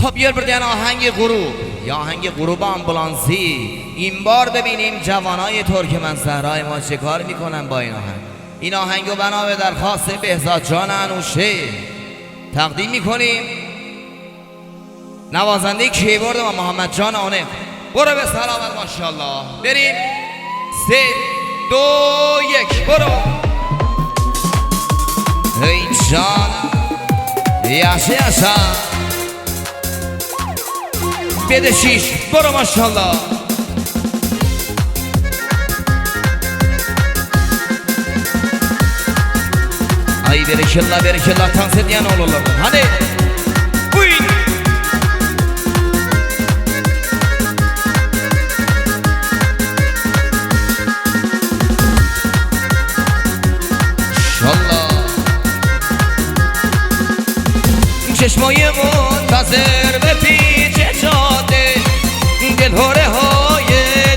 خب یه بردن آهنگ غروب یا آهنگ غروب آمبولانسی. این بار ببینیم جوانای ترکمن صحرای ما چه کار میکنن با این آهنگ. این آهنگو بنا به درخواست بهزاد جان انوشه تقدیم میکنیم. نوازنده کیبورد و محمد جان آنف. برو به سلامت ماشاءالله. بریم 3 2 1 برو. ای جان یاشه یاشا بده 6 برو ماشاءالله. Ay berekallah dans ediyen olurlar. Hadi. Buyur. İnşallah. چشمای منتظر به پیچ جاده دلهوره های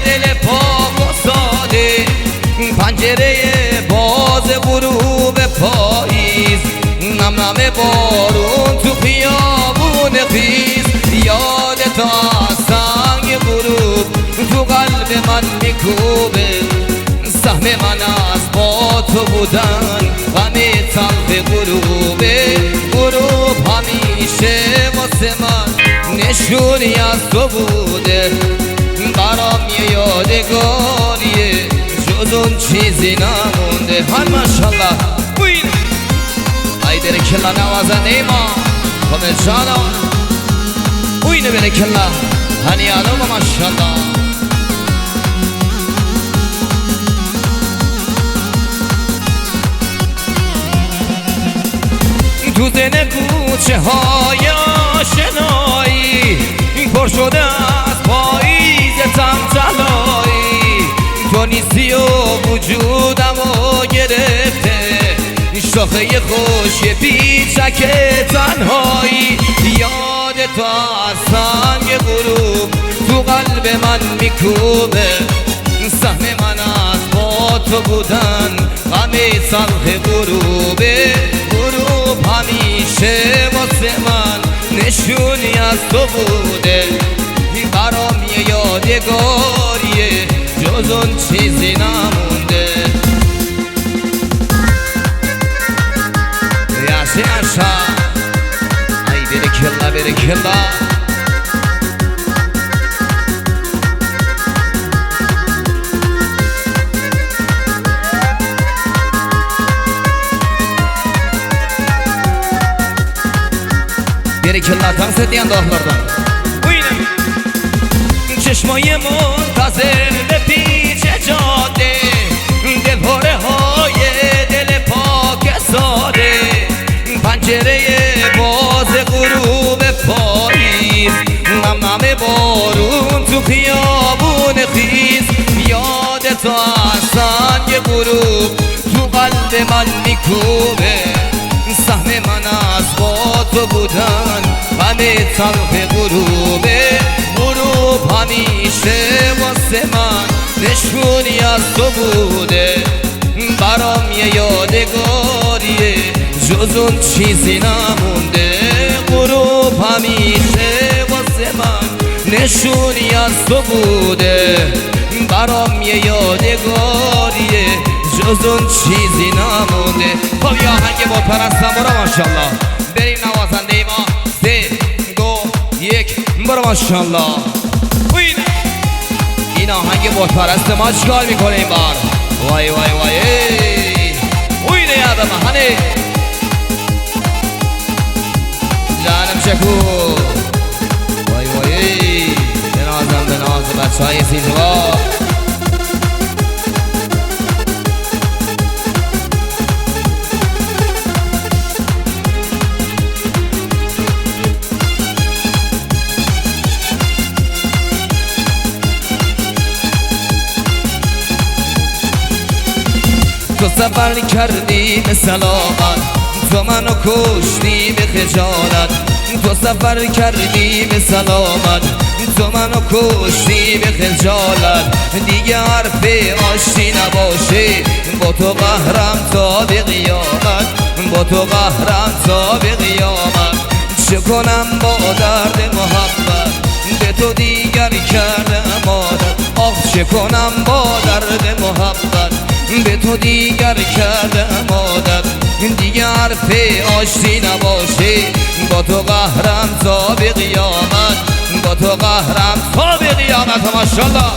دل پاک و ساده پنجره باز غروب پاییز نم نم بارون تو خیابون خیز یاد تا سنگ غروب تو قلب من میکوبه سهم من از با تو بودن غم تلخ غروبه غروب همیشه واسه من نشونی از تو بوده برام یه یادگاریه جز اون چیزی نمونده. هر ماشاءالله بوین ای برکلا نوازنده ما همه جانا بوین برکلا هنی آدم ماشاءالله. تو زن کوچه های آشنایی پر شده از پاییز تمتلایی تو نیستی و وجودمو گرفته شاخه خوش پیچک تنهایی یاد تو از سنگ غروب تو قلب من میکوبه سهم من از با تو بودن غم تلخ غروبه غروب همیشه واسه من نشونی از تو بوده برام یه یادگاریه جز اون چیزی نمونده. یاشه اشا ای برکلا برکلا dans ediyen dağlardan. Buyurun. چشمای منتظر به پیچ جاده دلهوره های دل پاک ساده پنجره باز غروب پاییز نم نم بارون تو خیابون خیز یاد تو از سنگ غروب تو قلب من میکوبه سهم من از با تو بودن غم تلخ غروبه غروب همیشه واسه من نشونی از تو بوده برام یه یادگاریه جز اون چیزی نمونده غروب همیشه واسه من نشونی از تو بوده برام یه یادگاریه جز اون چیزی نمونده. خب یا آهنگ با پرستم برو ماشاءالله. بریم نوازنده ما 3 2 1 برو ماشاءالله. این آهنگ با پرست ما چیکار میکنه این بار؟ وای وای وای وینه یادم هنه جانم شکو وای وای بنازم بچه های سیزوا. تو سفر کردی به سلامت تو منو کشتی به خجالت تو سفر کردی به سلامت تو منو کشتی به خجالت دیگه حرف آشتی نباشه با تو قهرم تا به قیامت با تو قهرم تا به قیامت چه کنم با درد محبت به تو دیگر کردم عادت آه چه کنم با درد محبت به تو دیگر کردم عادت دیگه حرف آشتی نباشه با تو قهرم تا به قیامت با تو قهرم تا به قیامت ماشاءالله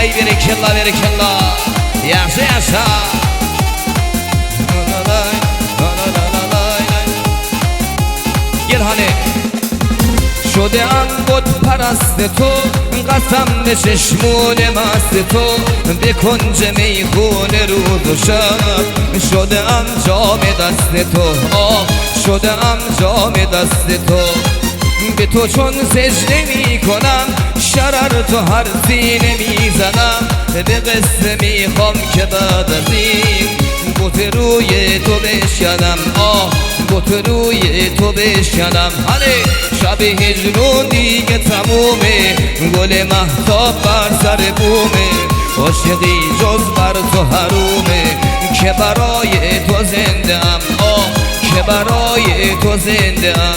ای برکلا برکلا یحشه یحشه گلهانه شده ام بود پرست تو قسم به چشمون مست تو به کنج میخونه روز و شب شده ام جام دست تو آه شده ام جام دست تو به تو چون سجده می کنم شرر تو حرفی نمی زنم به قصه می خوام که بعد از این بوت روی تو بشکنم آه بوت روی تو بشکنم حاله شب هجرون دیگه تمومه گل مهتاب بر سر بومه عاشقی جز بر تو حرومه که برای تو زنده ام آه که برای تو زنده ام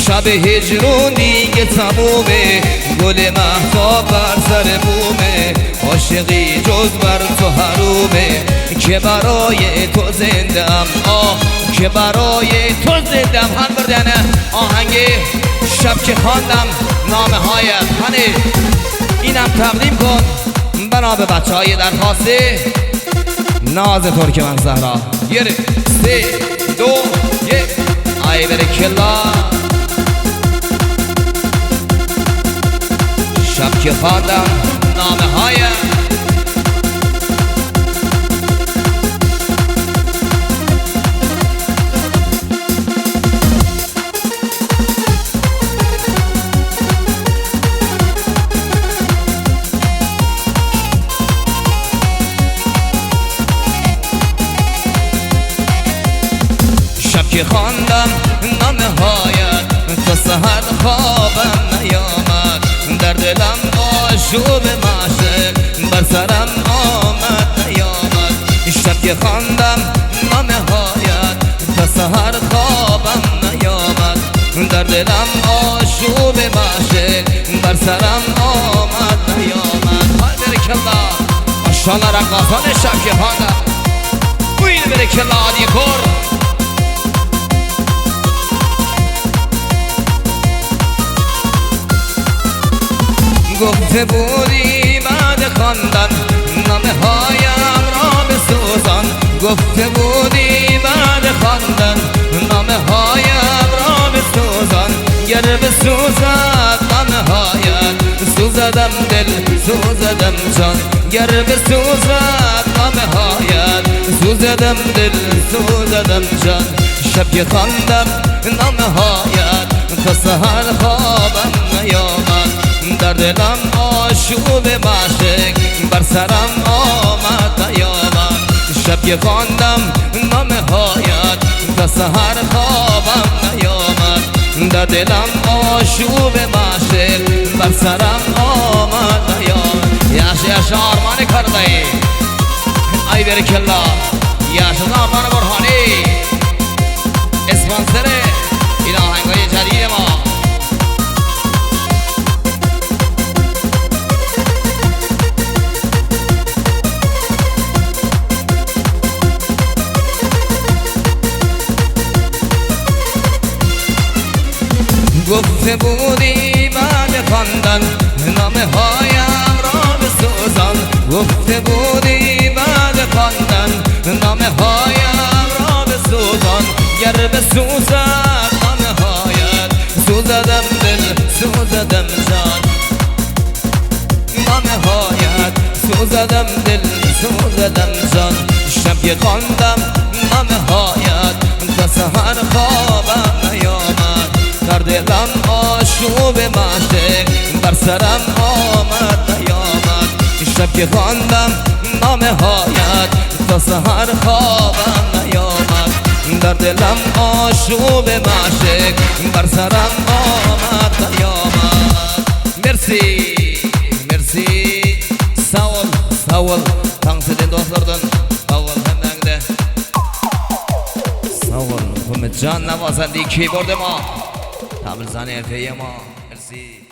شب هجرون دیگه تمومه گل مهتاب بر سر بومه عاشقی جز بر تو حرومه که برای تو زنده ام آه که برای تو زنده ام هم بردنه آهنگ شب که خواندم نامه هایت هنه اینم تقدیم کن بنا به بچه های درخواسته ناز ترکمن زهرا یه 3 2 1 ای برکلا شب که خواندم نامه هایم شب که خواندم نامه هایت تا سحر خوابم نیامد در دلم آشوب معشق بر سرم آمد نیامد شب که خواندم نامه هایت تا سحر خوابم نیامد در دلم آشوب معشق بر سرم آمد نیامد های برکلا ماشاءالله رقاصان شب که خواندم بوین برکلا آدی کر گفته بودی بعد خواندن نامه هایم را بسوزان گفته بودی بعد خواندن نامه هایم را بسوزان گر بسوزد نامه هایت سوزدم دل سوزدم جان گر بسوزد نامه هایت سوزدم دل سوزدم جان شب که خواندم نامه هایت تا سحر خوابم نیامد در دلم آشوب معشق بر سرم آمد نیامد شب که خواندم نامه هایت تا سحر خوابم نیامد در دلم آشوب معشق بر سرم آمد نیامد یاش آرمان کرده ای برکلا یاش آرمان برهانی اسپانسر این آهنگای جدید ما گفته بودی بعد خواندن نامه هایم را بسوزان گفته بودی بعد خواندن نامه هایم را بسوزان گر بسوزد نامه هایت سوزدم دل سوزدم جان نامه هایت سوزدم دل سوزدم جان شب که خواندم نامه هایت تا سحر خوابم نیامد در دلم آشوب معشق بر سرم آمد نیامد شب که خواندم نامه هایت تا سحر خوابم نیامد در دلم آشوب معشق بر سرم آمد نیامد مرسی مرسی sağ ol dans edin dostlardan sağ ol hemen de sağ ol Muhammed جان نوازندی کیبورد ما تبل زن حرفه ما مرسی